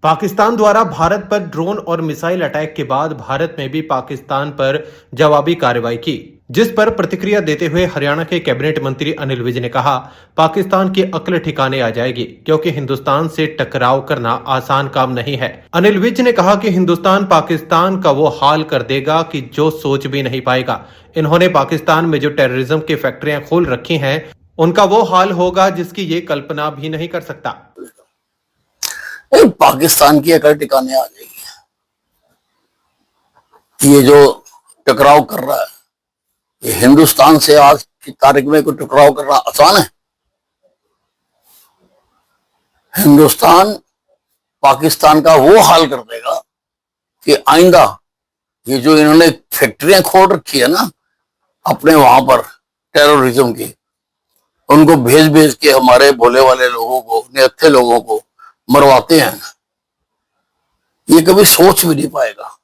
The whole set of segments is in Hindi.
पाकिस्तान द्वारा भारत पर ड्रोन और मिसाइल अटैक के बाद भारत ने भी पाकिस्तान पर जवाबी कार्रवाई की, जिस पर प्रतिक्रिया देते हुए हरियाणा के कैबिनेट मंत्री अनिल विज ने कहा, पाकिस्तान की अक्ल ठिकाने आ जाएगी क्योंकि हिंदुस्तान से टकराव करना आसान काम नहीं है। अनिल विज ने कहा कि हिंदुस्तान पाकिस्तान का वो हाल कर देगा कि जो सोच भी नहीं पाएगा। इन्होंने पाकिस्तान में जो टेररिज्म की फैक्ट्रियां खोल रखी हैं, उनका वो हाल होगा जिसकी ये कल्पना भी नहीं कर सकता। पाकिस्तान की अकड़ टिकाने आ जाएगी। ये जो टकराव कर रहा है, ये हिंदुस्तान से आज की तारीख में कोई टकराव करना आसान है? हिंदुस्तान पाकिस्तान का वो हाल कर देगा कि आइंदा ये जो इन्होंने फैक्ट्रियां खोल रखी है ना अपने वहां पर टेररिज्म की, उनको भेज भेज के हमारे भोले वाले लोगों को, निहत्थे लोगों को मरवाते हैं। ये कभी सोच भी नहीं पाएगा।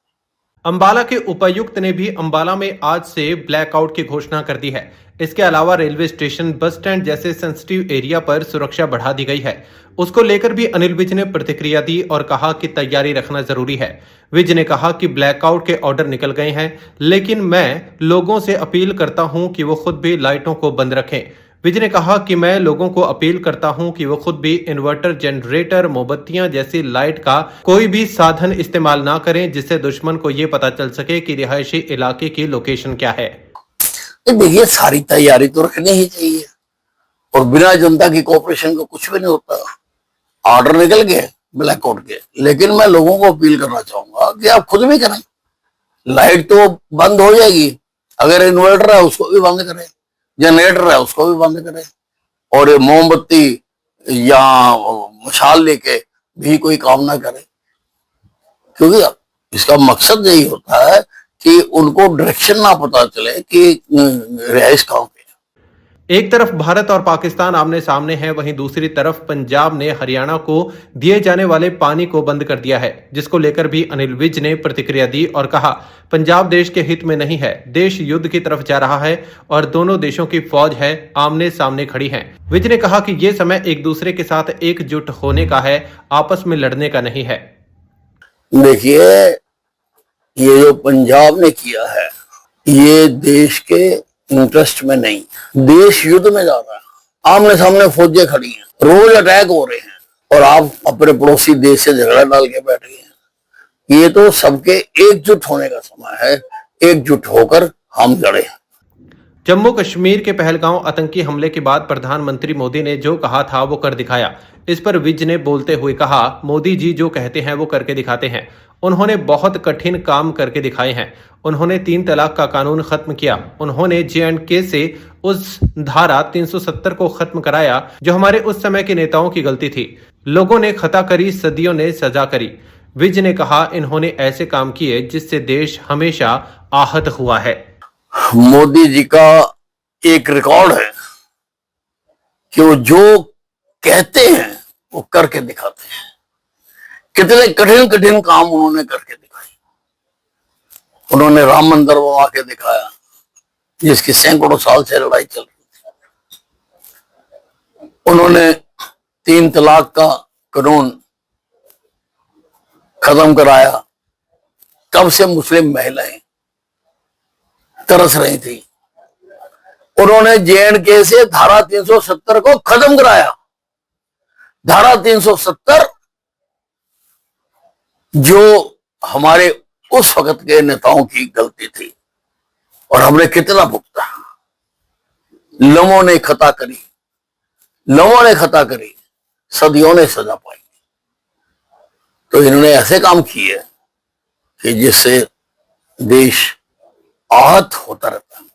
अंबाला के उपायुक्त ने भी अंबाला में आज से ब्लैकआउट की घोषणा कर दी है। इसके अलावा रेलवे स्टेशन, बस स्टैंड जैसे सेंसिटिव एरिया पर सुरक्षा बढ़ा दी गई है। उसको लेकर भी अनिल विज ने प्रतिक्रिया दी और कहा कि तैयारी रखना जरूरी है। विज ने कहा कि ब्लैकआउट के ऑर्डर निकल गए हैं, लेकिन मैं लोगों से अपील करता हूं कि वो खुद भी लाइटों को बंद रखें। विज ने कहा कि मैं लोगों को अपील करता हूं कि वो खुद भी इन्वर्टर, जनरेटर, मोमबत्तियां जैसी लाइट का कोई भी साधन इस्तेमाल ना करें, जिससे दुश्मन को ये पता चल सके कि रिहायशी इलाके की लोकेशन क्या है। देखिए, सारी तैयारी तो रखनी ही चाहिए और बिना जनता की कोऑपरेशन को कुछ भी नहीं होता। ऑर्डर निकल गए ब्लैकआउट के, लेकिन मैं लोगों को अपील करना चाहूंगा कि आप खुद भी करें। लाइट तो बंद हो जाएगी, अगर इन्वर्टर है उसको भी बंद करें, जनरेटर है उसको भी बंद करें, और ये मोमबत्ती या मशाल लेके भी कोई काम ना करे, क्योंकि इसका मकसद यही होता है कि उनको डायरेक्शन ना पता चले कि रिहाइश कहां पे है। एक तरफ भारत और पाकिस्तान आमने सामने है, वहीं दूसरी तरफ पंजाब ने हरियाणा को दिए जाने वाले पानी को बंद कर दिया है, जिसको लेकर भी अनिल विज ने प्रतिक्रिया दी और कहा, पंजाब देश के हित में नहीं है, देश युद्ध की तरफ जा रहा है और दोनों देशों की फौज है आमने सामने खड़ी है। विज ने कहा कि ये समय एक दूसरे के साथ एकजुट होने का है, आपस में लड़ने का नहीं है। देखिए, ये जो पंजाब ने किया है, ये देश के इंटरेस्ट में नहीं, देश युद्ध में जा रहा है, आमने सामने फौजें खड़ी हैं, रोज अटैक हो रहे हैं और आप अपने पड़ोसी देश से झगड़ा डाल के बैठ गए हैं। ये तो सबके एकजुट होने का समय है, एकजुट होकर हम लड़े। जम्मू कश्मीर के पहलगांव आतंकी हमले के बाद प्रधानमंत्री मोदी ने जो कहा था वो कर दिखाया। इस पर विज ने बोलते हुए कहा, मोदी जी जो कहते हैं वो करके दिखाते हैं। उन्होंने बहुत कठिन काम करके दिखाए हैं। उन्होंने 3 तलाक का कानून खत्म किया। उन्होंने J&K से उस धारा 370 को खत्म कराया जो हमारे उस समय के नेताओं की गलती थी। लोगों ने खता करी, सदियों ने सजा करी। विज ने कहा, इन्होंने ऐसे काम किए जिससे देश हमेशा आहत हुआ है। मोदी जी का एक रिकॉर्ड है कि वो जो कहते हैं वो करके दिखाते हैं। कितने कठिन कठिन काम उन्होंने करके दिखाए। उन्होंने राम मंदिर बनवा के दिखाया, जिसकी सैकड़ों साल से लड़ाई चल रही थी। उन्होंने 3 तलाक का कानून खत्म कराया। कब से मुस्लिम महिलाएं तरस रही थी। उन्होंने J&K से धारा 370 को खत्म कराया। धारा 370 जो हमारे उस वक्त के नेताओं की गलती थी और हमने कितना भुगता। लोगों ने खता करी, लोगों ने खता करी, सदियों ने सजा पाई। तो इन्होंने ऐसे काम किए कि जिससे देश आहत होता रहता है।